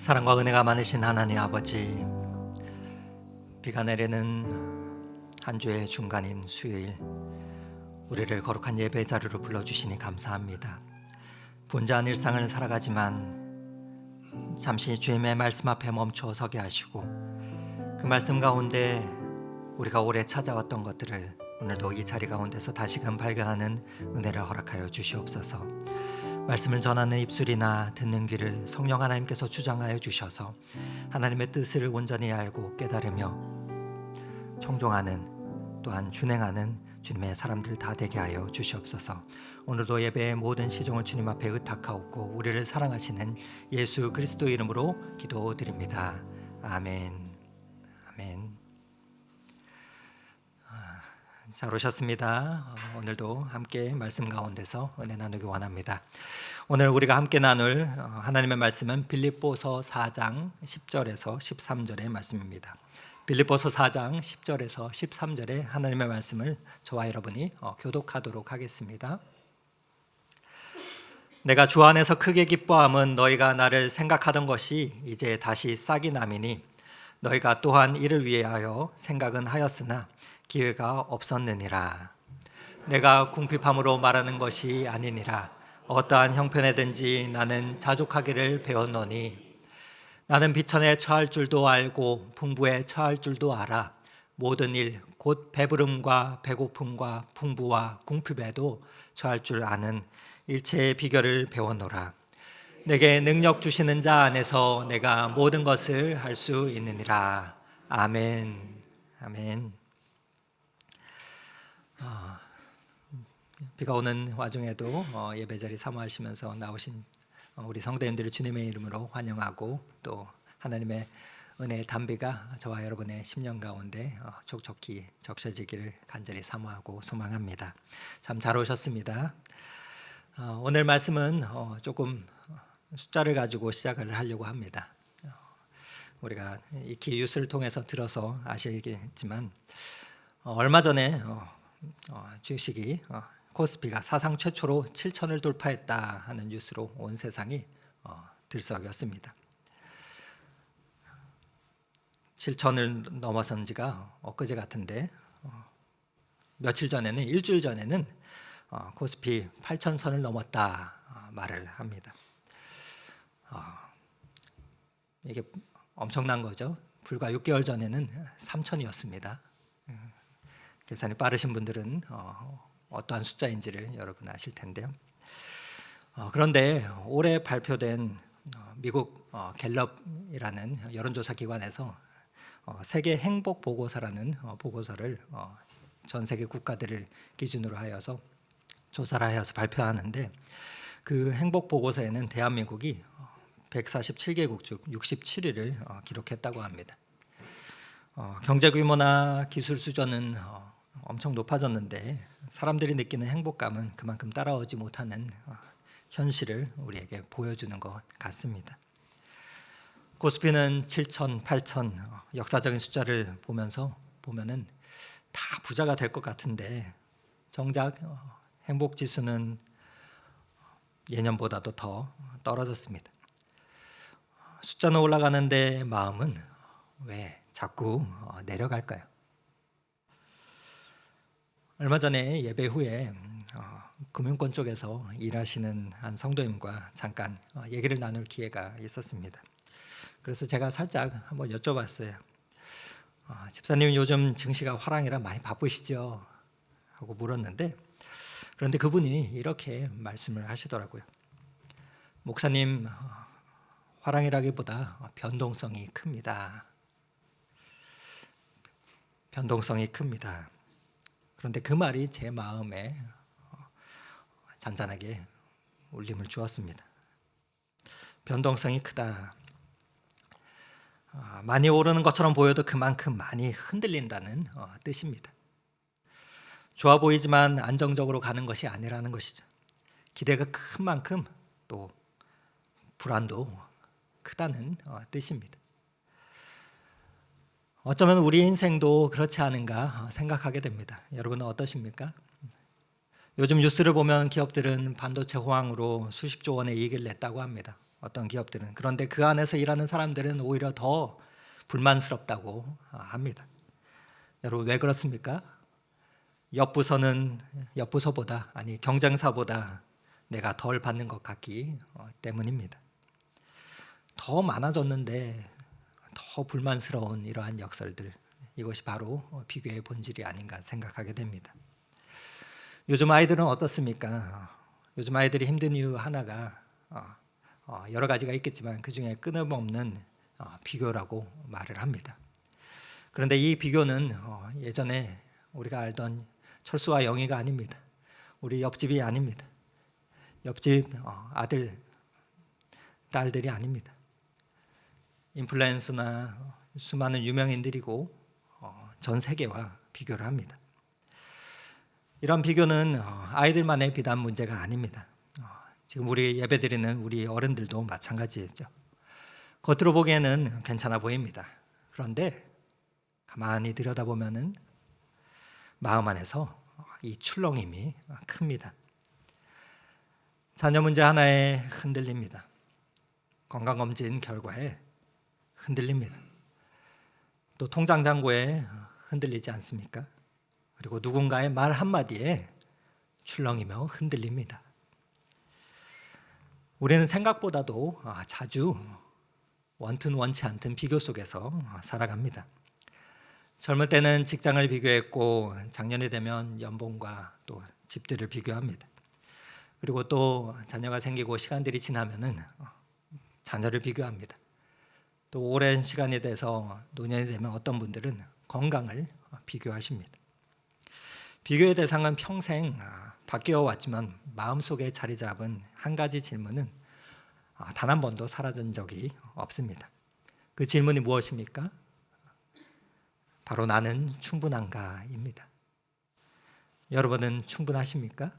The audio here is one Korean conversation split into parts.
사랑과 은혜가 많으신 하나님 아버지, 비가 내리는 한 주의 중간인 수요일, 우리를 거룩한 예배 자리로 불러주시니 감사합니다. 분주한 일상을 살아가지만 잠시 주님의 말씀 앞에 멈춰 서게 하시고, 그 말씀 가운데 우리가 오래 찾아왔던 것들을 오늘도 이 자리 가운데서 다시금 발견하는 은혜를 허락하여 주시옵소서. 말씀을 전하는 입술이나 듣는 귀를 성령 하나님께서 주장하여 주셔서 하나님의 뜻을 온전히 알고 깨달으며 청종하는, 또한 준행하는 주님의 사람들 다 되게 하여 주시옵소서. 오늘도 예배의 모든 시종을 주님 앞에 의탁하옵고 우리를 사랑하시는 예수 그리스도 이름으로 기도드립니다. 아멘. 아멘. 잘 오셨습니다. 오늘도 함께 말씀 가운데서 은혜 나누기 원합니다. 오늘 우리가 함께 나눌 하나님의 말씀은 빌립보서 4장 10절에서 13절의 말씀입니다. 빌립보서 4장 10절에서 13절의 하나님의 말씀을 저와 여러분이 교독하도록 하겠습니다. 내가 주 안에서 크게 기뻐함은 너희가 나를 생각하던 것이 이제 다시 싹이 남이니 너희가 또한 이를 위하여 생각은 하였으나 기회가 없었느니라. 내가 궁핍함으로 말하는 것이 아니니라. 어떠한 형편에든지 나는 자족하기를 배웠노니 나는 비천에 처할 줄도 알고 풍부에 처할 줄도 알아. 모든 일 곧 배부름과 배고픔과 풍부와 궁핍에도 처할 줄 아는 일체의 비결을 배웠노라. 내게 능력 주시는 자 안에서 내가 모든 것을 할 수 있느니라. 아멘. 아멘. 비가 오는 와중에도 예배자리 사모하시면서 나오신 우리 성도님들을 주님의 이름으로 환영하고, 또 하나님의 은혜의 담비가 저와 여러분의 심령 가운데 촉촉히 적셔지기를 간절히 사모하고 소망합니다. 참 잘 오셨습니다. 오늘 말씀은 조금 숫자를 가지고 시작을 하려고 합니다. 우리가 익히 뉴스를 통해서 들어서 아시겠지만 얼마 전에 주식이 코스피가 사상 최초로 7천을 돌파했다 하는 뉴스로 온 세상이 들썩였습니다. 7천을 넘어선 지가 엊그제 같은데 며칠 전에는, 일주일 전에는 코스피 8천선을 넘었다 말을 합니다. 이게 엄청난 거죠. 불과 6개월 전에는 3천이었습니다. 계산이 빠르신 분들은 어떠한 숫자인지를 여러분 아실 텐데요. 그런데 올해 발표된 미국 갤럽이라는 여론조사 기관에서 세계 행복 보고서라는 보고서를 전 세계 국가들을 기준으로 하여서 조사를 하여서 발표하는데, 그 행복 보고서에는 대한민국이 147개국 중 67위를 기록했다고 합니다. 경제 규모나 기술 수준은 엄청 높아졌는데 사람들이 느끼는 행복감은 그만큼 따라오지 못하는 현실을 우리에게 보여주는 것 같습니다. 코스피는 7천, 8천 역사적인 숫자를 보면은 다 부자가 될 것 같은데 정작 행복지수는 예년보다도 더 떨어졌습니다. 숫자는 올라가는데 마음은 왜 자꾸 내려갈까요? 얼마 전에 예배 후에 금융권 쪽에서 일하시는 한 성도님과 잠깐 얘기를 나눌 기회가 있었습니다. 그래서 제가 살짝 한번 여쭤봤어요. 집사님 요즘 증시가 화랑이라 많이 바쁘시죠? 하고 물었는데, 그런데 그분이 이렇게 말씀을 하시더라고요. 목사님, 화랑이라기보다 변동성이 큽니다. 변동성이 큽니다. 그런데 그 말이 제 마음에 잔잔하게 울림을 주었습니다. 변동성이 크다. 많이 오르는 것처럼 보여도 그만큼 많이 흔들린다는 뜻입니다. 좋아 보이지만 안정적으로 가는 것이 아니라는 것이죠. 기대가 큰 만큼 또 불안도 크다는 뜻입니다. 어쩌면 우리 인생도 그렇지 않은가 생각하게 됩니다. 여러분은 어떠십니까? 요즘 뉴스를 보면 기업들은 반도체 호황으로 수십조 원의 이익을 냈다고 합니다. 어떤 기업들은. 그런데 그 안에서 일하는 사람들은 오히려 더 불만스럽다고 합니다. 여러분 왜 그렇습니까? 옆부서보다 경쟁사보다 내가 덜 받는 것 같기 때문입니다. 더 많아졌는데 더 불만스러운 이러한 역설들, 이것이 바로 비교의 본질이 아닌가 생각하게 됩니다. 요즘 아이들은 어떻습니까? 요즘 아이들이 힘든 이유 하나가 여러 가지가 있겠지만 그 중에 끊임없는 비교라고 말을 합니다. 그런데 이 비교는 예전에 우리가 알던 철수와 영희가 아닙니다. 우리 옆집이 아닙니다. 옆집 아들, 딸들이 아닙니다. 인플루언서나 수많은 유명인들이고 전 세계와 비교를 합니다. 이런 비교는 아이들만의 비단 문제가 아닙니다. 지금 우리 예배드리는 우리 어른들도 마찬가지죠. 겉으로 보기에는 괜찮아 보입니다. 그런데 가만히 들여다보면은 마음 안에서 이 출렁임이 큽니다. 자녀 문제 하나에 흔들립니다. 건강검진 결과에 흔들립니다. 또 통장 잔고에 흔들리지 않습니까? 그리고 누군가의 말 한마디에 출렁이며 흔들립니다. 우리는 생각보다도 자주 원튼 원치 않든 비교 속에서 살아갑니다. 젊을 때는 직장을 비교했고 작년이 되면 연봉과 또 집들을 비교합니다. 그리고 또 자녀가 생기고 시간들이 지나면은 자녀를 비교합니다. 또 오랜 시간이 돼서 노년이 되면 어떤 분들은 건강을 비교하십니다. 비교의 대상은 평생 바뀌어 왔지만 마음속에 자리 잡은 한 가지 질문은 단 한 번도 사라진 적이 없습니다. 그 질문이 무엇입니까? 바로 나는 충분한가입니다. 여러분은 충분하십니까?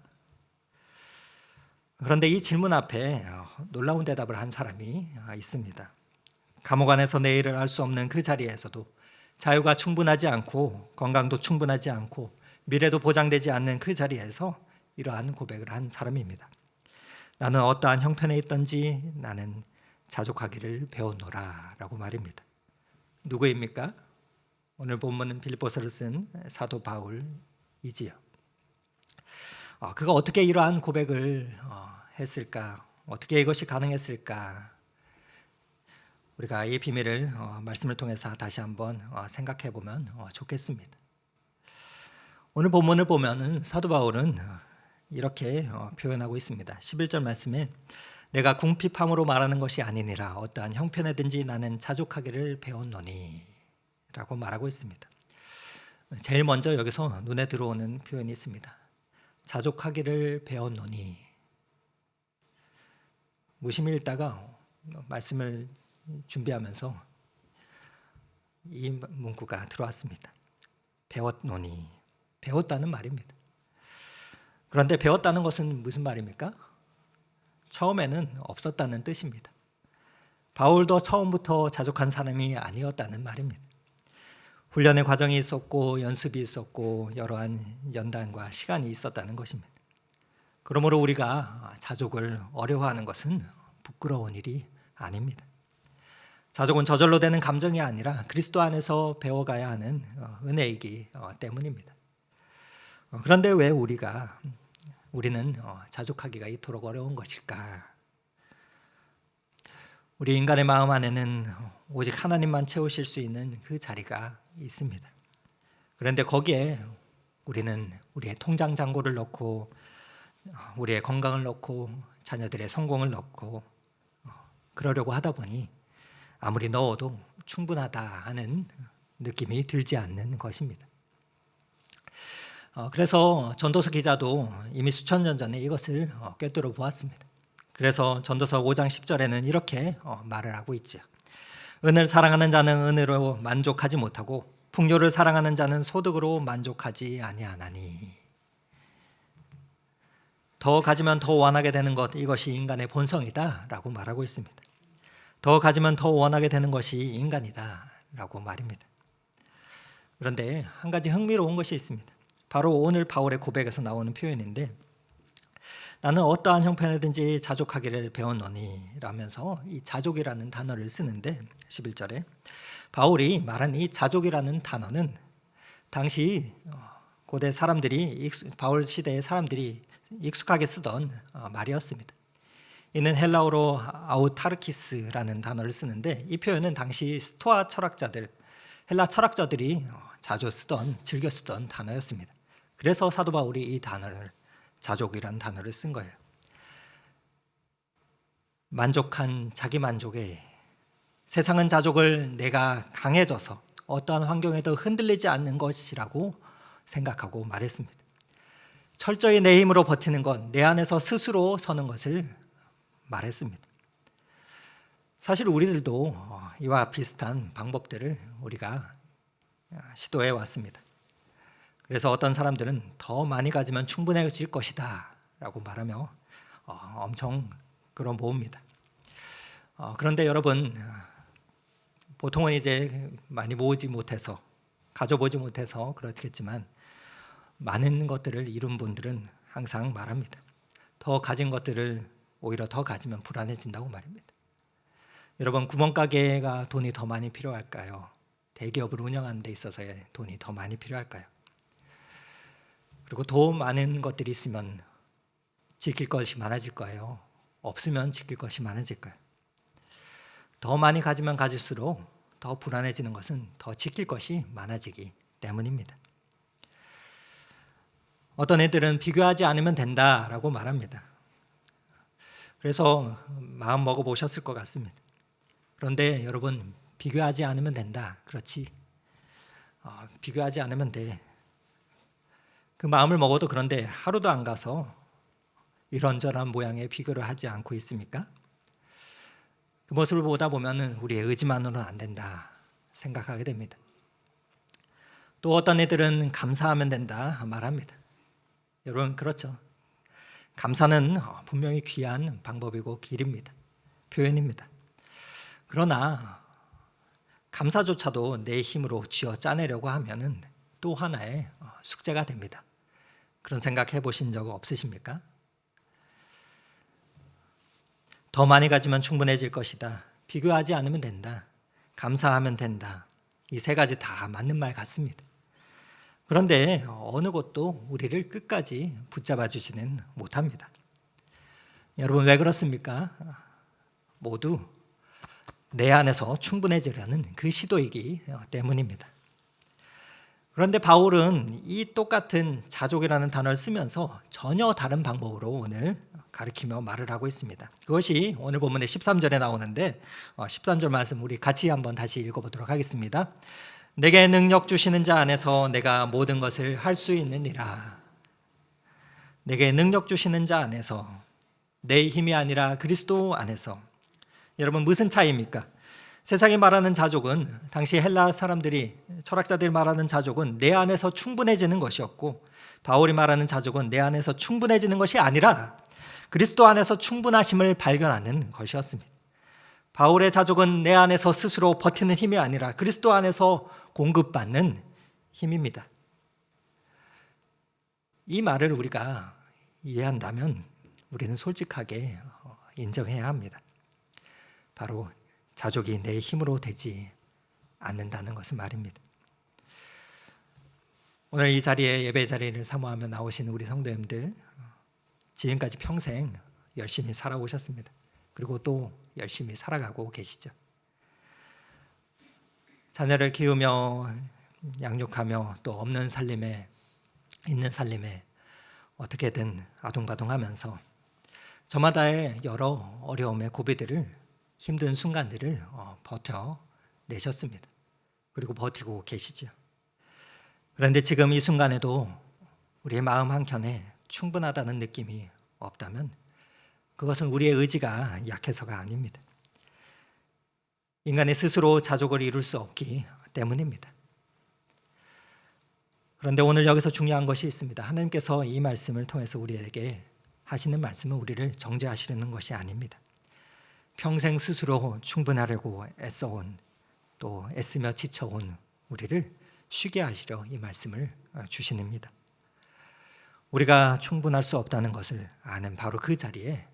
그런데 이 질문 앞에 놀라운 대답을 한 사람이 있습니다. 감옥 안에서 내일을 알 수 없는 그 자리에서도 자유가 충분하지 않고 건강도 충분하지 않고 미래도 보장되지 않는 그 자리에서 이러한 고백을 한 사람입니다. 나는 어떠한 형편에 있든지 나는 자족하기를 배웠노라 라고 말입니다. 누구입니까? 오늘 본문은 빌립보서를 쓴 사도 바울이지요. 그가 어떻게 이러한 고백을 했을까? 어떻게 이것이 가능했을까? 우리가 이 비밀을 말씀을 통해서 다시 한번 생각해 보면 좋겠습니다. 오늘 본문을 보면은 사도 바울은 이렇게 표현하고 있습니다. 11절 말씀에 내가 궁핍함으로 말하는 것이 아니니라 어떠한 형편에든지 나는 자족하기를 배웠노니 라고 말하고 있습니다. 제일 먼저 여기서 눈에 들어오는 표현이 있습니다. 자족하기를 배웠노니. 무심히 읽다가 말씀을 준비하면서 이 문구가 들어왔습니다. 배웠노니. 배웠다는 말입니다. 그런데 배웠다는 것은 무슨 말입니까? 처음에는 없었다는 뜻입니다. 바울도 처음부터 자족한 사람이 아니었다는 말입니다. 훈련의 과정이 있었고 연습이 있었고 여러한 연단과 시간이 있었다는 것입니다. 그러므로 우리가 자족을 어려워하는 것은 부끄러운 일이 아닙니다. 자족은 저절로 되는 감정이 아니라 그리스도 안에서 배워가야 하는 은혜이기 때문입니다. 그런데 왜 우리는 자족하기가 이토록 어려운 것일까? 우리 인간의 마음 안에는 오직 하나님만 채우실 수 있는 그 자리가 있습니다. 그런데 거기에 우리는 우리의 통장 잔고를 넣고 우리의 건강을 넣고 자녀들의 성공을 넣고 그러려고 하다 보니 아무리 넣어도 충분하다 하는 느낌이 들지 않는 것입니다. 그래서 전도서 기자도 이미 수천 년 전에 이것을 꿰뚫어 보았습니다. 그래서 전도서 5장 10절에는 이렇게 말을 하고 있죠. 은을 사랑하는 자는 은으로 만족하지 못하고 풍요를 사랑하는 자는 소득으로 만족하지 아니하나니. 더 가지면 더 원하게 되는 것, 이것이 인간의 본성이다 라고 말하고 있습니다. 더 가지면 더 원하게 되는 것이 인간이다 라고 말입니다. 그런데 한 가지 흥미로운 것이 있습니다. 바로 오늘 바울의 고백에서 나오는 표현인데 나는 어떠한 형편이든지 자족하기를 배웠노니 라면서 이 자족이라는 단어를 쓰는데 11절에 바울이 말한 이 자족이라는 단어는 당시 고대 사람들이 바울 시대의 사람들이 익숙하게 쓰던 말이었습니다. 이는 헬라어로 아우타르키스라는 단어를 쓰는데 이 표현은 당시 스토아 철학자들, 헬라 철학자들이 자주 쓰던, 즐겨 쓰던 단어였습니다. 그래서 사도 바울이 이 단어를 자족이라는 단어를 쓴 거예요. 만족한 자기 만족에 세상은 자족을 내가 강해져서 어떠한 환경에도 흔들리지 않는 것이라고 생각하고 말했습니다. 철저히 내 힘으로 버티는 것, 내 안에서 스스로 서는 것을 말했습니다. 사실 우리들도 이와 비슷한 방법들을 우리가 시도해 왔습니다. 그래서 어떤 사람들은 더 많이 가지면 충분해질 것이다 라고 말하며 엄청 끌어모읍니다. 그런데 여러분, 보통은 이제 많이 모으지 못해서, 가져보지 못해서 그렇겠지만 많은 것들을 이룬 분들은 항상 말합니다. 더 가진 것들을 오히려 더 가지면 불안해진다고 말입니다. 여러분, 구멍가게가 돈이 더 많이 필요할까요? 대기업을 운영하는 데 있어서의 돈이 더 많이 필요할까요? 그리고 더 많은 것들이 있으면 지킬 것이 많아질까요? 없으면 지킬 것이 많아질까요? 더 많이 가지면 가질수록 더 불안해지는 것은 더 지킬 것이 많아지기 때문입니다. 어떤 애들은 비교하지 않으면 된다라고 말합니다. 그래서 마음 먹어보셨을 것 같습니다. 그런데 여러분, 비교하지 않으면 된다. 그렇지. 비교하지 않으면 돼. 그 마음을 먹어도 그런데 하루도 안 가서 이런저런 모양의 비교를 하지 않고 있습니까? 그 모습을 보다 보면 우리의 의지만으로는 안 된다 생각하게 됩니다. 또 어떤 애들은 감사하면 된다 말합니다. 여러분, 그렇죠. 감사는 분명히 귀한 방법이고 길입니다. 표현입니다. 그러나 감사조차도 내 힘으로 쥐어 짜내려고 하면은 또 하나의 숙제가 됩니다. 그런 생각 해보신 적 없으십니까? 더 많이 가지면 충분해질 것이다. 비교하지 않으면 된다. 감사하면 된다. 이 세 가지 다 맞는 말 같습니다. 그런데 어느 것도 우리를 끝까지 붙잡아 주지는 못합니다. 여러분, 왜 그렇습니까? 모두 내 안에서 충분해지려는 그 시도이기 때문입니다. 그런데 바울은 이 똑같은 자족이라는 단어를 쓰면서 전혀 다른 방법으로 오늘 가르치며 말을 하고 있습니다. 그것이 오늘 본문의 13절에 나오는데 13절 말씀 우리 같이 한번 다시 읽어보도록 하겠습니다. 내게 능력 주시는 자 안에서 내가 모든 것을 할 수 있느니라. 내게 능력 주시는 자 안에서, 내 힘이 아니라 그리스도 안에서. 여러분, 무슨 차이입니까? 세상이 말하는 자족은, 당시 헬라 사람들이, 철학자들이 말하는 자족은 내 안에서 충분해지는 것이었고, 바울이 말하는 자족은 내 안에서 충분해지는 것이 아니라 그리스도 안에서 충분하심을 발견하는 것이었습니다. 바울의 자족은 내 안에서 스스로 버티는 힘이 아니라 그리스도 안에서 공급받는 힘입니다. 이 말을 우리가 이해한다면 우리는 솔직하게 인정해야 합니다. 바로 자족이 내 힘으로 되지 않는다는 것은 말입니다. 오늘 이 자리에, 예배 자리를 사모하며 나오신 우리 성도님들, 지금까지 평생 열심히 살아오셨습니다. 그리고 또 열심히 살아가고 계시죠. 자녀를 키우며 양육하며 또 없는 살림에, 있는 살림에 어떻게든 아둥바둥하면서 저마다의 여러 어려움의 고비들을, 힘든 순간들을 버텨내셨습니다. 그리고 버티고 계시죠. 그런데 지금 이 순간에도 우리의 마음 한켠에 충분하다는 느낌이 없다면 그것은 우리의 의지가 약해서가 아닙니다. 인간이 스스로 자족을 이룰 수 없기 때문입니다. 그런데 오늘 여기서 중요한 것이 있습니다. 하나님께서 이 말씀을 통해서 우리에게 하시는 말씀은 우리를 정죄하시려는 것이 아닙니다. 평생 스스로 충분하려고 애써온, 또 애쓰며 지쳐온 우리를 쉬게 하시려 이 말씀을 주시닙니다. 우리가 충분할 수 없다는 것을 아는 바로 그 자리에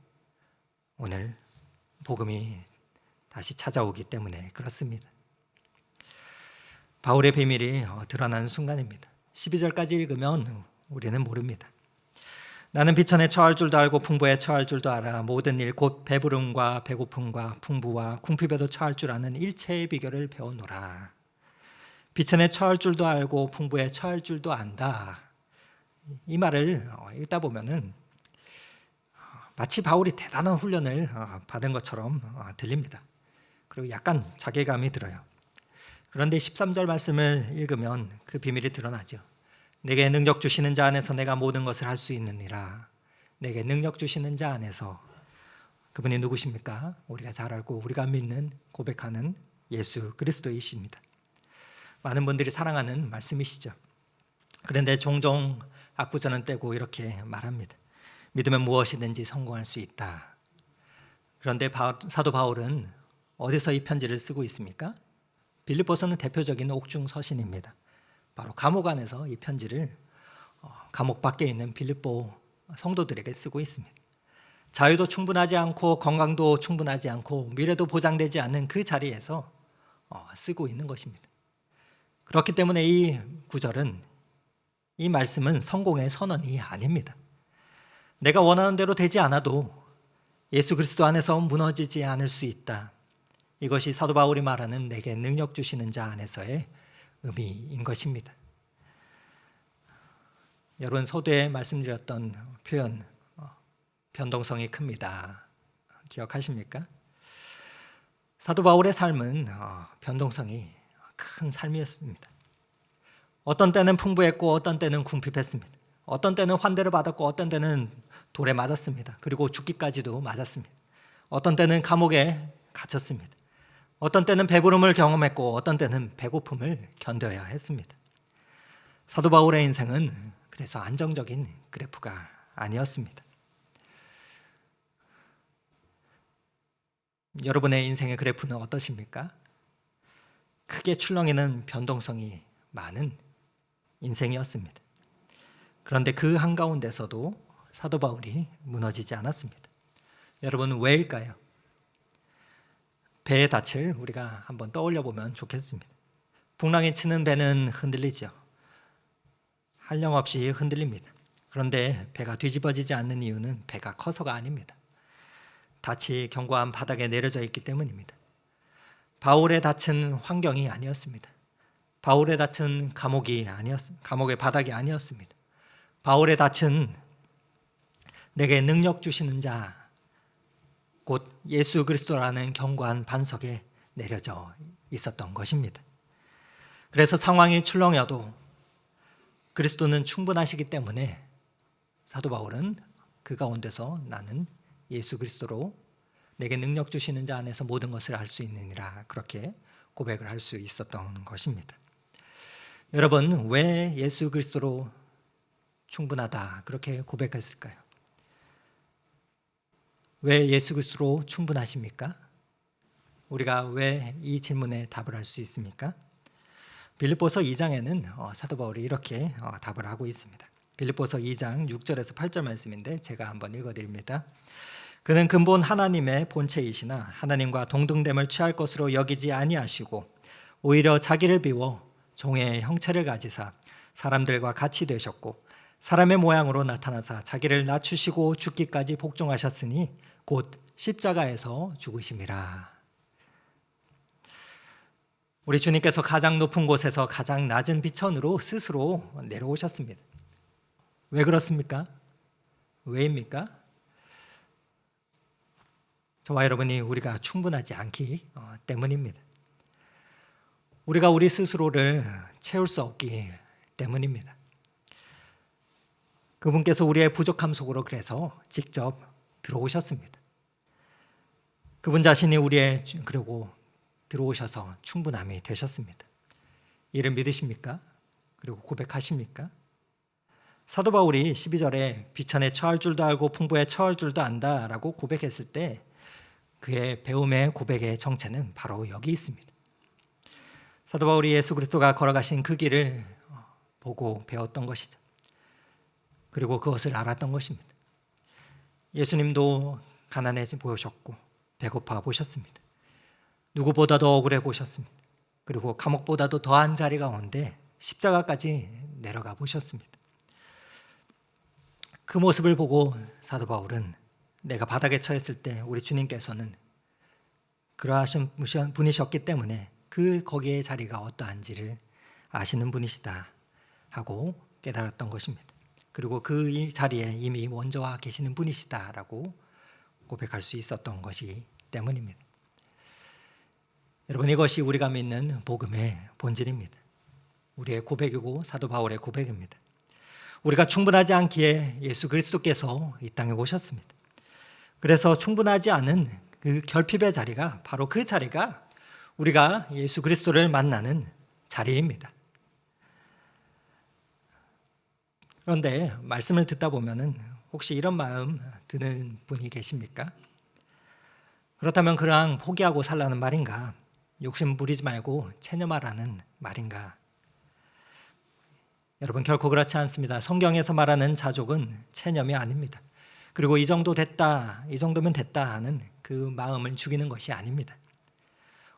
오늘 복음이 다시 찾아오기 때문에 그렇습니다. 바울의 비밀이 드러나는 순간입니다. 12절까지 읽으면 우리는 모릅니다. 나는 비천에 처할 줄도 알고 풍부에 처할 줄도 알아. 모든 일 곧 배부름과 배고픔과 풍부와 궁핍에도 처할 줄 아는 일체의 비결을 배웠노라. 비천에 처할 줄도 알고 풍부에 처할 줄도 안다. 이 말을 읽다 보면은 마치 바울이 대단한 훈련을 받은 것처럼 들립니다. 그리고 약간 자괴감이 들어요. 그런데 13절 말씀을 읽으면 그 비밀이 드러나죠. 내게 능력 주시는 자 안에서 내가 모든 것을 할 수 있느니라. 내게 능력 주시는 자 안에서. 그분이 누구십니까? 우리가 잘 알고 우리가 믿는 고백하는 예수 그리스도이십니다. 많은 분들이 사랑하는 말씀이시죠. 그런데 종종 악부전은 떼고 이렇게 말합니다. 믿으면 무엇이든지 성공할 수 있다. 그런데 사도 바울은 어디서 이 편지를 쓰고 있습니까? 빌립보서는 대표적인 옥중 서신입니다. 바로 감옥 안에서 이 편지를 감옥 밖에 있는 빌립보 성도들에게 쓰고 있습니다. 자유도 충분하지 않고 건강도 충분하지 않고 미래도 보장되지 않는 그 자리에서 쓰고 있는 것입니다. 그렇기 때문에 이 구절은, 이 말씀은 성공의 선언이 아닙니다. 내가 원하는 대로 되지 않아도 예수 그리스도 안에서 무너지지 않을 수 있다. 이것이 사도 바울이 말하는 내게 능력 주시는 자 안에서의 의미인 것입니다. 여러분, 서두에 말씀드렸던 표현 변동성이 큽니다. 기억하십니까? 사도 바울의 삶은 변동성이 큰 삶이었습니다. 어떤 때는 풍부했고 어떤 때는 궁핍했습니다. 어떤 때는 환대를 받았고 어떤 때는 돌에 맞았습니다. 그리고 죽기까지도 맞았습니다. 어떤 때는 감옥에 갇혔습니다. 어떤 때는 배부름을 경험했고 어떤 때는 배고픔을 견뎌야 했습니다. 사도 바울의 인생은 그래서 안정적인 그래프가 아니었습니다. 여러분의 인생의 그래프는 어떠십니까? 크게 출렁이는 변동성이 많은 인생이었습니다. 그런데 그 한가운데서도 사도 바울이 무너지지 않았습니다. 여러분, 왜일까요? 배의 닻을 우리가 한번 떠올려 보면 좋겠습니다. 풍랑이 치는 배는 흔들리죠. 한량없이 흔들립니다. 그런데 배가 뒤집어지지 않는 이유는 배가 커서가 아닙니다. 닻이 견고한 바닥에 내려져 있기 때문입니다. 바울의 닻은 환경이 아니었습니다. 바울의 닻은 감옥의 바닥이 아니었습니다. 바울의 닻은 내게 능력 주시는 자, 곧 예수 그리스도라는 견고한 반석에 내려져 있었던 것입니다. 그래서 상황이 출렁여도 그리스도는 충분하시기 때문에 사도 바울은 그 가운데서 나는 예수 그리스도로 내게 능력 주시는 자 안에서 모든 것을 할 수 있느니라, 그렇게 고백을 할 수 있었던 것입니다. 여러분, 왜 예수 그리스도로 충분하다 그렇게 고백했을까요? 왜 예수 그리스도로 충분하십니까? 우리가 왜 이 질문에 답을 할 수 있습니까? 빌립보서 2장에는 사도 바울이 이렇게 답을 하고 있습니다. 빌립보서 2장 6절에서 8절 말씀인데 제가 한번 읽어드립니다. 그는 근본 하나님의 본체이시나 하나님과 동등됨을 취할 것으로 여기지 아니하시고 오히려 자기를 비워 종의 형체를 가지사 사람들과 같이 되셨고 사람의 모양으로 나타나사 자기를 낮추시고 죽기까지 복종하셨으니 곧 십자가에서 죽으심이라. 우리 주님께서 가장 높은 곳에서 가장 낮은 비천으로 스스로 내려오셨습니다. 왜 그렇습니까? 왜입니까? 저와 여러분이 우리가 충분하지 않기 때문입니다. 우리가 우리 스스로를 채울 수 없기 때문입니다. 그분께서 우리의 부족함 속으로 그래서 직접 들어오셨습니다. 그분 자신이 그리고 들어오셔서 충분함이 되셨습니다. 이를 믿으십니까? 그리고 고백하십니까? 사도 바울이 12절에 비천에 처할 줄도 알고 풍부에 처할 줄도 안다라고 고백했을 때 그의 배움의 고백의 정체는 바로 여기 있습니다. 사도 바울이 예수 그리스도가 걸어가신 그 길을 보고 배웠던 것이죠. 그리고 그것을 알았던 것입니다. 예수님도 가난해 보셨고 배고파 보셨습니다. 누구보다도 억울해 보셨습니다. 그리고 감옥보다도 더한 자리 가운데 십자가까지 내려가 보셨습니다. 그 모습을 보고 사도 바울은 내가 바닥에 처했을 때 우리 주님께서는 그러하신 분이셨기 때문에 거기에 자리가 어떠한지를 아시는 분이시다 하고 깨달았던 것입니다. 그리고 그 자리에 이미 먼저와 계시는 분이시다라고 고백할 수 있었던 것이기 때문입니다. 여러분, 이것이 우리가 믿는 복음의 본질입니다. 우리의 고백이고 사도 바울의 고백입니다. 우리가 충분하지 않기에 예수 그리스도께서 이 땅에 오셨습니다. 그래서 충분하지 않은 그 결핍의 자리가 바로 그 자리가 우리가 예수 그리스도를 만나는 자리입니다. 그런데 말씀을 듣다 보면은 혹시 이런 마음 드는 분이 계십니까? 그렇다면 그냥 포기하고 살라는 말인가? 욕심 부리지 말고 체념하라는 말인가? 여러분, 결코 그렇지 않습니다. 성경에서 말하는 자족은 체념이 아닙니다. 그리고 이 정도 됐다, 이 정도면 됐다 하는 그 마음을 죽이는 것이 아닙니다.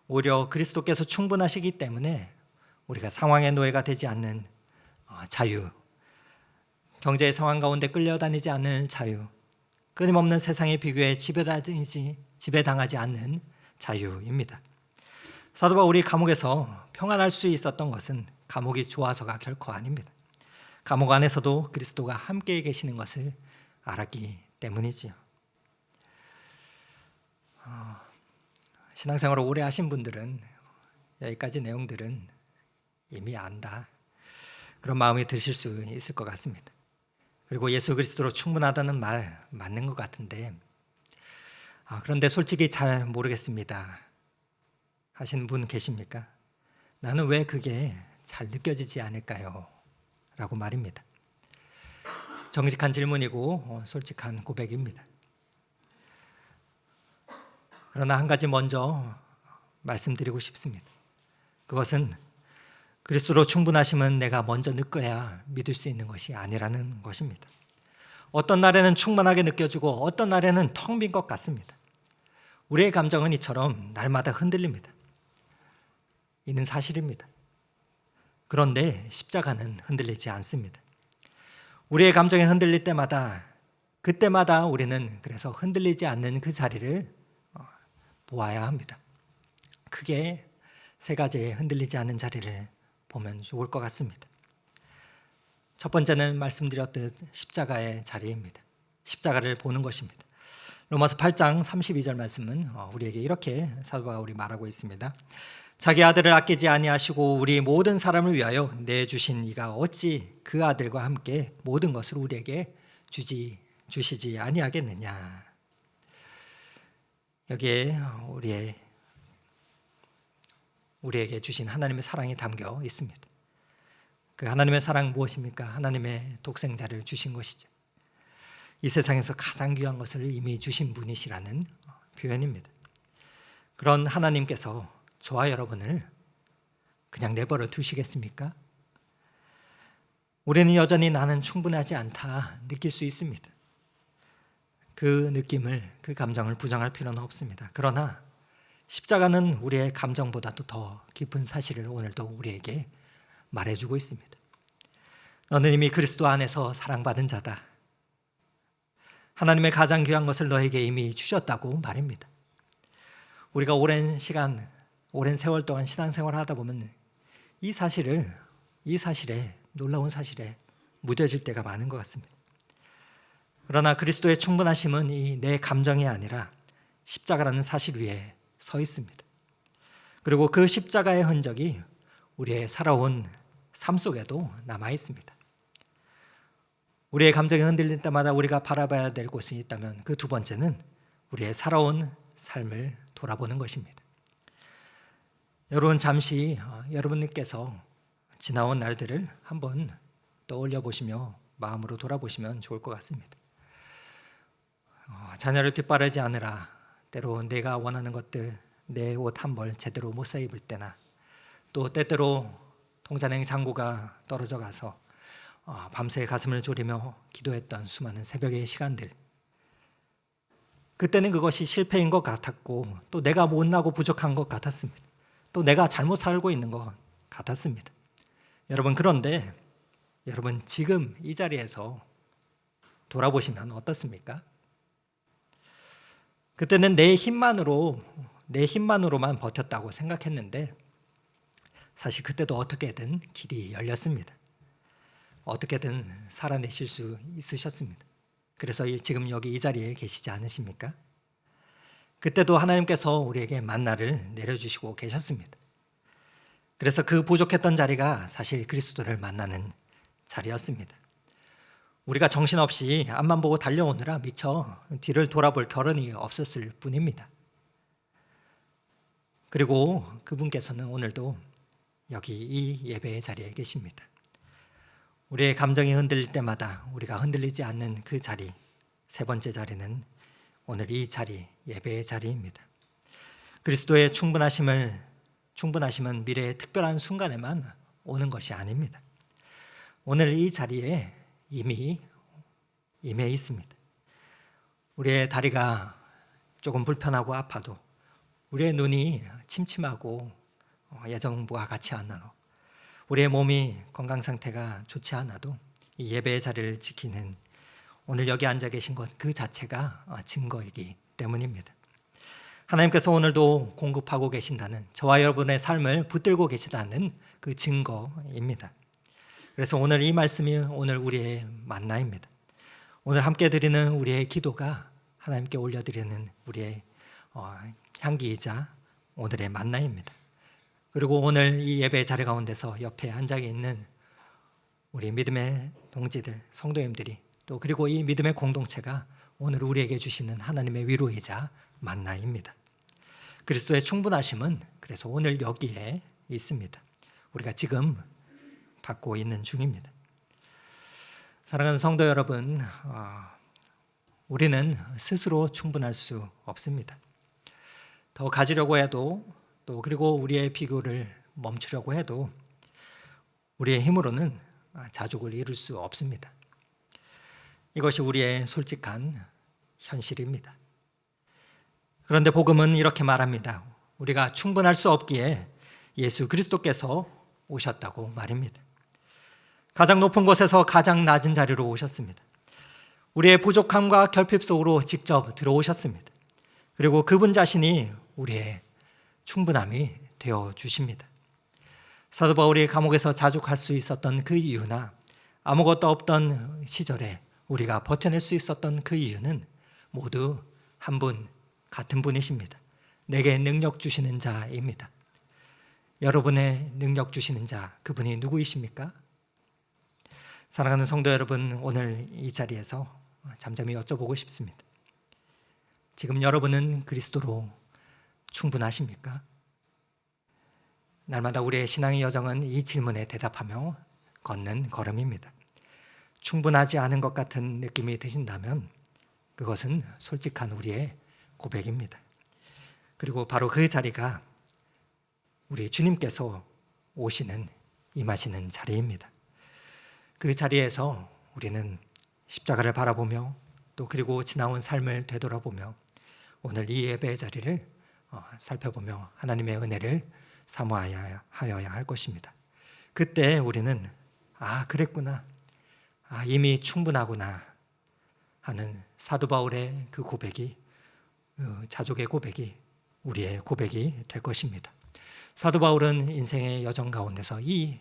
오히려 그리스도께서 충분하시기 때문에 우리가 상황의 노예가 되지 않는 자유, 경제의 상황 가운데 끌려다니지 않는 자유, 끊임없는 세상의 비교에 지배당하지 않는 자유입니다. 사도 바울이 감옥에서 평안할 수 있었던 것은 감옥이 좋아서가 결코 아닙니다. 감옥 안에서도 그리스도가 함께 계시는 것을 알았기 때문이지요. 신앙생활을 오래 하신 분들은 여기까지 내용들은 이미 안다, 그런 마음이 드실 수 있을 것 같습니다. 그리고 예수 그리스도로 충분하다는 말 맞는 것 같은데 그런데 솔직히 잘 모르겠습니다 하시는 분 계십니까? 나는 왜 그게 잘 느껴지지 않을까요? 라고 말입니다. 정직한 질문이고 솔직한 고백입니다. 그러나 한 가지 먼저 말씀드리고 싶습니다. 그것은 그리스도로 충분하심은 내가 먼저 느껴야 믿을 수 있는 것이 아니라는 것입니다. 어떤 날에는 충만하게 느껴지고 어떤 날에는 텅 빈 것 같습니다. 우리의 감정은 이처럼 날마다 흔들립니다. 이는 사실입니다. 그런데 십자가는 흔들리지 않습니다. 우리의 감정이 흔들릴 때마다 그때마다 우리는 그래서 흔들리지 않는 그 자리를 보아야 합니다. 크게 세 가지의 흔들리지 않는 자리를 보면 좋을 것 같습니다. 첫 번째는 말씀드렸듯 십자가의 자리입니다. 십자가를 보는 것입니다. 로마서 8장 32절 말씀은 우리에게 이렇게 사도 바울이 말하고 있습니다. 자기 아들을 아끼지 아니하시고 우리 모든 사람을 위하여 내주신 이가 어찌 그 아들과 함께 모든 것을 우리에게 주시지 아니하겠느냐. 여기에 우리에게 주신 하나님의 사랑이 담겨 있습니다. 그 하나님의 사랑 무엇입니까? 하나님의 독생자를 주신 것이죠. 이 세상에서 가장 귀한 것을 이미 주신 분이시라는 표현입니다. 그런 하나님께서 저와 여러분을 그냥 내버려 두시겠습니까? 우리는 여전히 나는 충분하지 않다 느낄 수 있습니다. 그 느낌을, 그 감정을 부정할 필요는 없습니다. 그러나 십자가는 우리의 감정보다도 더 깊은 사실을 오늘도 우리에게 말해주고 있습니다. 너는 이미 그리스도 안에서 사랑받은 자다. 하나님의 가장 귀한 것을 너에게 이미 주셨다고 말입니다. 우리가 오랜 세월 동안 신앙생활을 하다 보면 이 사실에 놀라운 사실에 무뎌질 때가 많은 것 같습니다. 그러나 그리스도의 충분하심은 이 내 감정이 아니라 십자가라는 사실 위에 서 있습니다. 그리고 그 십자가의 흔적이 우리의 살아온 삶 속에도 남아 있습니다. 우리의 감정이 흔들릴 때마다 우리가 바라봐야 될 곳이 있다면 그 두 번째는 우리의 살아온 삶을 돌아보는 것입니다. 여러분, 잠시 여러분께서 지나온 날들을 한번 떠올려 보시며 마음으로 돌아보시면 좋을 것 같습니다. 자녀를 뒷바라지 않으라 때로 내가 원하는 것들, 내 옷 한 벌 제대로 못 사 입을 때나 또 때때로 통장의 잔고가 떨어져 가서 밤새 가슴을 졸이며 기도했던 수많은 새벽의 시간들, 그때는 그것이 실패인 것 같았고 또 내가 못나고 부족한 것 같았습니다. 또 내가 잘못 살고 있는 것 같았습니다. 여러분, 그런데 여러분 지금 이 자리에서 돌아보시면 어떻습니까? 그때는 내 힘만으로만 버텼다고 생각했는데 사실 그때도 어떻게든 길이 열렸습니다. 어떻게든 살아내실 수 있으셨습니다. 그래서 지금 여기 이 자리에 계시지 않으십니까? 그때도 하나님께서 우리에게 만나를 내려주시고 계셨습니다. 그래서 그 부족했던 자리가 사실 그리스도를 만나는 자리였습니다. 우리가 정신없이 앞만 보고 달려오느라 미처 뒤를 돌아볼 겨를이 없었을 뿐입니다. 그리고 그분께서는 오늘도 여기 이 예배의 자리에 계십니다. 우리의 감정이 흔들릴 때마다 우리가 흔들리지 않는 그 자리, 세 번째 자리는 오늘 이 자리, 예배의 자리입니다. 그리스도의 충분하심은 미래의 특별한 순간에만 오는 것이 아닙니다. 오늘 이 자리에 이미 임해 있습니다. 우리의 다리가 조금 불편하고 아파도, 우리의 눈이 침침하고 예정과 같이 않아도, 우리의 몸이 건강 상태가 좋지 않아도 이 예배의 자리를 지키는 오늘 여기 앉아 계신 것 그 자체가 증거이기 때문입니다. 하나님께서 오늘도 공급하고 계신다는, 저와 여러분의 삶을 붙들고 계시다는 그 증거입니다. 그래서 오늘 이 말씀이 오늘 우리의 만나입니다. 오늘 함께 드리는 우리의 기도가 하나님께 올려드리는 우리의 향기이자 오늘의 만나입니다. 그리고 오늘 이 예배 자리 가운데서 옆에 앉아 있는 우리 믿음의 동지들, 성도님들이, 또 그리고 이 믿음의 공동체가 오늘 우리에게 주시는 하나님의 위로이자 만나입니다. 그리스도의 충분하심은 그래서 오늘 여기에 있습니다. 우리가 지금 받고 있는 중입니다. 사랑하는 성도 여러분, 우리는 스스로 충분할 수 없습니다. 더 가지려고 해도, 또 그리고 우리의 비교를 멈추려고 해도 우리의 힘으로는 자족을 이룰 수 없습니다. 이것이 우리의 솔직한 현실입니다. 그런데 복음은 이렇게 말합니다. 우리가 충분할 수 없기에 예수 그리스도께서 오셨다고 말입니다. 가장 높은 곳에서 가장 낮은 자리로 오셨습니다. 우리의 부족함과 결핍 속으로 직접 들어오셨습니다. 그리고 그분 자신이 우리의 충분함이 되어 주십니다. 사도 바울이 감옥에서 자족할 수 있었던 그 이유나 아무것도 없던 시절에 우리가 버텨낼 수 있었던 그 이유는 모두 한 분, 같은 분이십니다. 내게 능력 주시는 자입니다. 여러분의 능력 주시는 자, 그분이 누구이십니까? 사랑하는 성도 여러분, 오늘 이 자리에서 잠잠히 여쭤보고 싶습니다. 지금 여러분은 그리스도로 충분하십니까? 날마다 우리의 신앙의 여정은 이 질문에 대답하며 걷는 걸음입니다. 충분하지 않은 것 같은 느낌이 드신다면 그것은 솔직한 우리의 고백입니다. 그리고 바로 그 자리가 우리 주님께서 오시는, 임하시는 자리입니다. 그 자리에서 우리는 십자가를 바라보며 또 그리고 지나온 삶을 되돌아보며 오늘 이 예배의 자리를 살펴보며 하나님의 은혜를 사모하여야 할 것입니다. 그때 우리는 그랬구나, 이미 충분하구나 하는 사도 바울의 그 고백이, 자족의 고백이 우리의 고백이 될 것입니다. 사도 바울은 인생의 여정 가운데서 이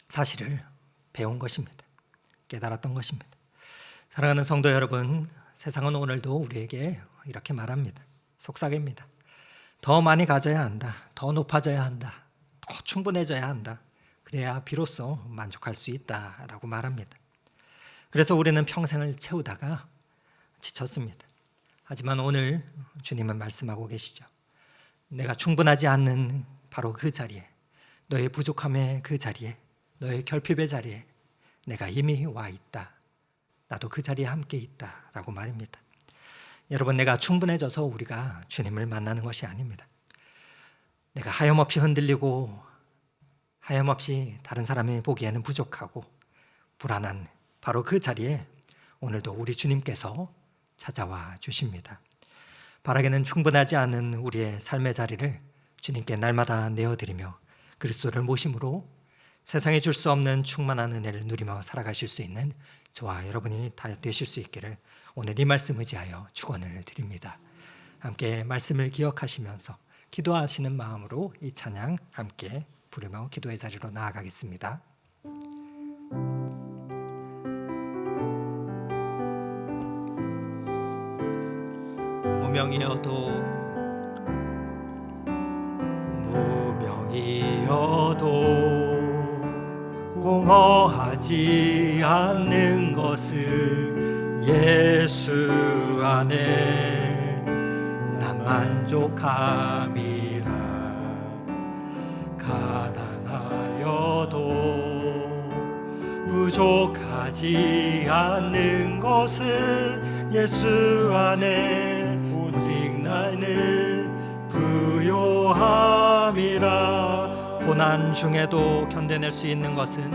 사실을 배운 것입니다. 깨달았던 것입니다. 사랑하는 성도 여러분, 세상은 오늘도 우리에게 이렇게 말합니다. 속삭입니다. 더 많이 가져야 한다. 더 높아져야 한다. 더 충분해져야 한다. 그래야 비로소 만족할 수 있다라고 말합니다. 그래서 우리는 평생을 채우다가 지쳤습니다. 하지만 오늘 주님은 말씀하고 계시죠. 내가 충분하지 않는 바로 그 자리에, 너의 부족함의 그 자리에, 너의 결핍의 자리에 내가 이미 와 있다. 나도 그 자리에 함께 있다라고 말입니다. 여러분, 내가 충분해져서 우리가 주님을 만나는 것이 아닙니다. 내가 하염없이 흔들리고 하염없이 다른 사람이 보기에는 부족하고 불안한 바로 그 자리에 오늘도 우리 주님께서 찾아와 주십니다. 바라기는 충분하지 않은 우리의 삶의 자리를 주님께 날마다 내어드리며 그리스도를 모심으로 세상에 줄 수 없는 충만한 은혜를 누리며 살아가실 수 있는 저와 여러분이 다 되실 수 있기를 오늘 이 말씀 의지하여 축원을 드립니다. 함께 말씀을 기억하시면서 기도하시는 마음으로 이 찬양 함께 부르며 기도의 자리로 나아가겠습니다. 무명이어도 공허하지 않는 것을 예수 안에 난 만족함이라. 가난하여도 부족하지 않는 것을 예수 안에 오직 나는 부요함이라. 고난 중에도 견뎌낼 수 있는 것은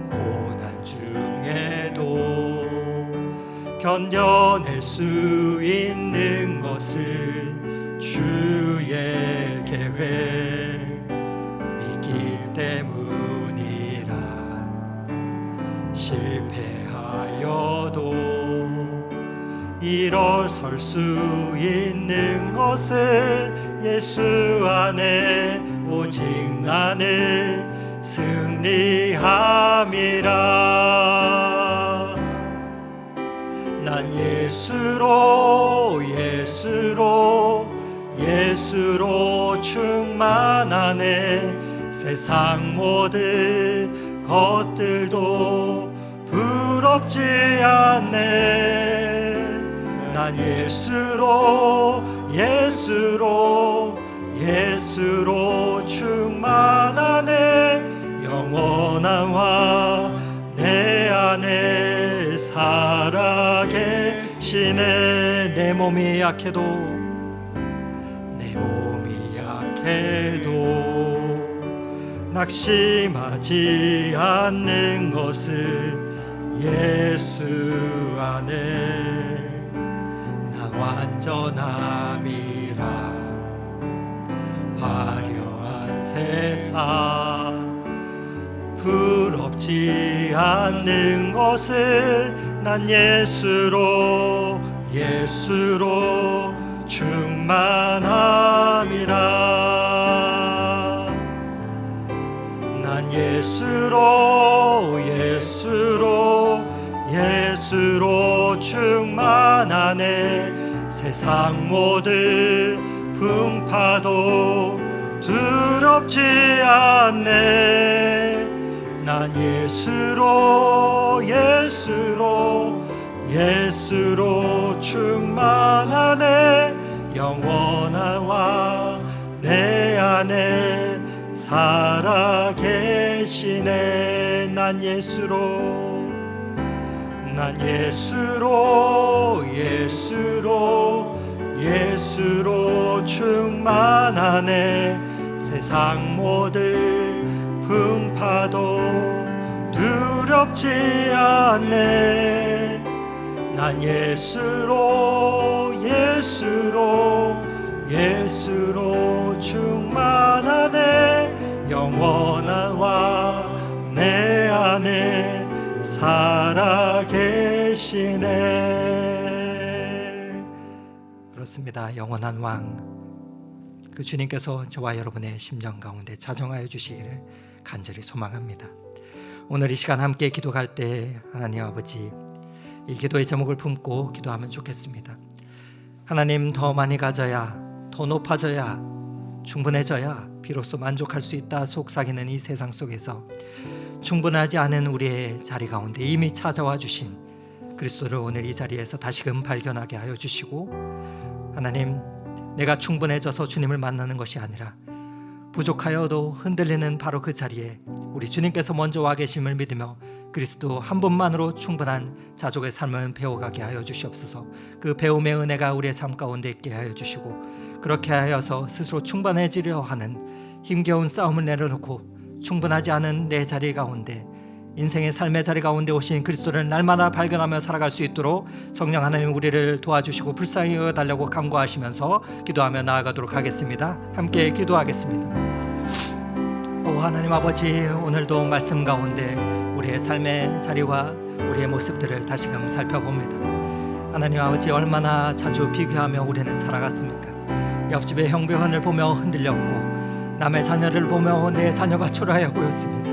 고난 중에도 견뎌낼 수 있는 것은 주의 계획 믿기 때문이라. 실패하여도 일어설 수 있는 것을 예수 안에 오직 나는 승리함이라. 난 예수로 충만하네. 세상 모든 것들도 부럽지 않네. 난 예수로 충만하네. 영원한 왕 내 안에 살아계시네. 내 몸이 약해도 낙심하지 않는 것은 예수 안에 나 완전함이라. 화려한 세상 부럽지 않는 것은 난 예수로 충만함이라. 난 예수로 충만하네. 세상 모든 풍파도 두렵지 않네. 난 예수로 충만하네. 영원한 왕 내 안에 살아계시네. 난 예수로 충만하네. 세상 모든 풍파도 두렵지 않네. 난 예수로 충만하네. 영원한 왕 내 안에 살아계시네. 그렇습니다. 영원한 왕 그 주님께서 저와 여러분의 심정 가운데 자정하여 주시기를 간절히 소망합니다. 오늘 이 시간 함께 기도할 때 하나님 아버지 이 기도의 제목을 품고 기도하면 좋겠습니다. 하나님, 더 많이 가져야, 더 높아져야, 충분해져야 비로소 만족할 수 있다 속삭이는 이 세상 속에서 충분하지 않은 우리의 자리 가운데 이미 찾아와 주신 그리스도를 오늘 이 자리에서 다시금 발견하게 하여 주시고, 하나님, 내가 충분해져서 주님을 만나는 것이 아니라 부족하여도 흔들리는 바로 그 자리에 우리 주님께서 먼저 와 계심을 믿으며 그리스도 한 분만으로 충분한 자족의 삶을 배워가게 하여 주시옵소서. 그 배움의 은혜가 우리의 삶 가운데 있게 하여 주시고, 그렇게 하여서 스스로 충만해지려 하는 힘겨운 싸움을 내려놓고 충분하지 않은 내 자리 가운데, 인생의 삶의 자리 가운데 오신 그리스도를 날마다 발견하며 살아갈 수 있도록 성령 하나님 우리를 도와주시고 불쌍히 여겨달라고 간구하시면서 기도하며 나아가도록 하겠습니다. 함께 기도하겠습니다. 오 하나님 아버지, 오늘도 말씀 가운데 우리의 삶의 자리와 우리의 모습들을 다시금 살펴봅니다. 하나님 아버지, 얼마나 자주 비교하며 우리는 살아갔습니까? 옆집의 형제혼을 보며 흔들렸고, 남의 자녀를 보며 내 자녀가 초라해 보였습니다.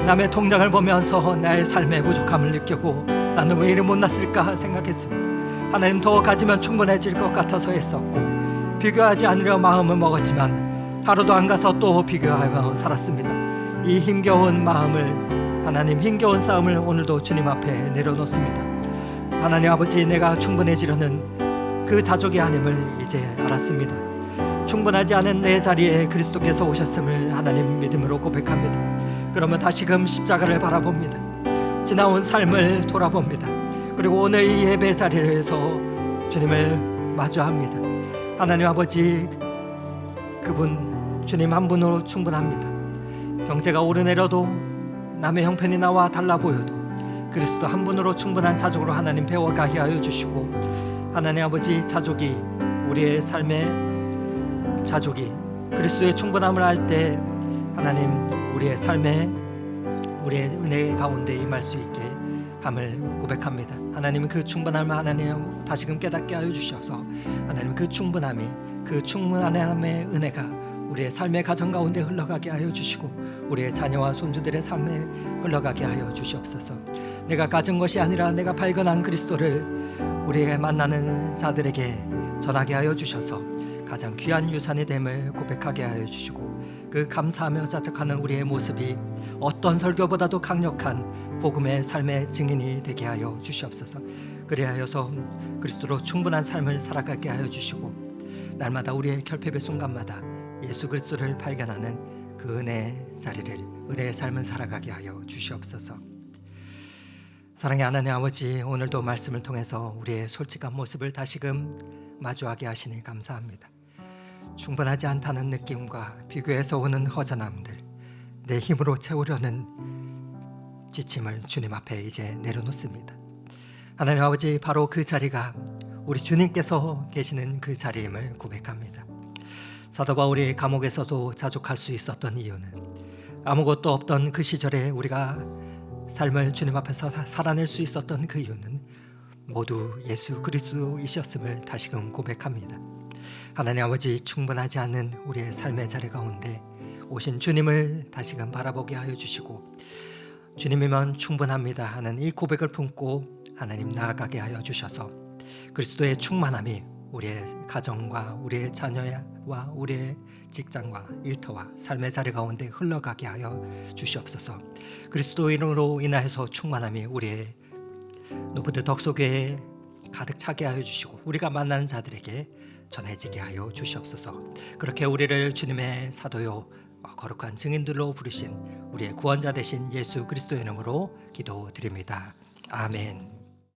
남의 통장을 보면서 나의 삶의 부족함을 느끼고 나는 왜 이리 못났을까 생각했습니다. 하나님, 더 가지면 충분해질 것 같아서 했었고, 비교하지 않으려 마음을 먹었지만 하루도 안 가서 또 비교하며 살았습니다. 이 힘겨운 마음을, 하나님 힘겨운 싸움을 오늘도 주님 앞에 내려놓습니다. 하나님 아버지, 내가 충분해지려는 그 자족이 아님을 이제 알았습니다. 충분하지 않은 내 자리에 그리스도께서 오셨음을 하나님 믿음으로 고백합니다. 그러면 다시금 십자가를 바라봅니다. 지나온 삶을 돌아봅니다. 그리고 오늘 이 예배 자리에서 주님을 마주합니다. 하나님 아버지, 그분 주님 한 분으로 충분합니다. 경제가 오르내려도, 남의 형편이 나와 달라 보여도 그리스도 한 분으로 충분한 자족으로 하나님 배워가게 하여 주시고, 하나님 아버지, 자족이, 우리의 삶의 자족이 그리스도의 충분함을 알 때 하나님 우리의 삶에, 우리의 은혜 가운데 임할 수 있게 함을 고백합니다. 하나님, 그 충분함을 하나님 다시금 깨닫게 하여 주셔서 하나님 그 충분함이, 그 충분함의 은혜가 우리의 삶의 가정 가운데 흘러가게 하여 주시고, 우리의 자녀와 손주들의 삶에 흘러가게 하여 주시옵소서. 내가 가진 것이 아니라 내가 발견한 그리스도를 우리의 만나는 자들에게 전하게 하여 주셔서 가장 귀한 유산이 됨을 고백하게 하여 주시고, 그 감사하며 자책하는 우리의 모습이 어떤 설교보다도 강력한 복음의 삶의 증인이 되게 하여 주시옵소서. 그리하여서 그리스도로 충분한 삶을 살아가게 하여 주시고, 날마다 우리의 결핍의 순간마다 예수 그리스도를 발견하는 그 은혜의 자리를, 은혜의 삶을 살아가게 하여 주시옵소서. 사랑의 하나님 아버지, 오늘도 말씀을 통해서 우리의 솔직한 모습을 다시금 마주하게 하시니 감사합니다. 충분하지 않다는 느낌과 비교해서 오는 허전함들, 내 힘으로 채우려는 지침을 주님 앞에 이제 내려놓습니다. 하나님 아버지, 바로 그 자리가 우리 주님께서 계시는 그 자리임을 고백합니다. 사도 바울이 감옥에서도 자족할 수 있었던 이유는, 아무것도 없던 그 시절에 우리가 삶을 주님 앞에서 살아낼 수 있었던 그 이유는 모두 예수 그리스도이셨음을 다시금 고백합니다. 하나님 아버지, 충분하지 않는 우리의 삶의 자리 가운데 오신 주님을 다시금 바라보게 하여 주시고, 주님이면 충분합니다 하는 이 고백을 품고 하나님 나아가게 하여 주셔서 그리스도의 충만함이 우리의 가정과 우리의 자녀와 우리의 직장과 일터와 삶의 자리 가운데 흘러가게 하여 주시옵소서. 그리스도 이름으로 인하여서 충만함이 우리의 노브드 덕소교회에 가득 차게 하여 주시고, 우리가 만나는 자들에게 전해지게 하여 주시옵소서. 그렇게 우리를 주님의 사도요 거룩한 증인들로 부르신 우리의 구원자 되신 예수 그리스도의 이름으로 기도드립니다. 아멘.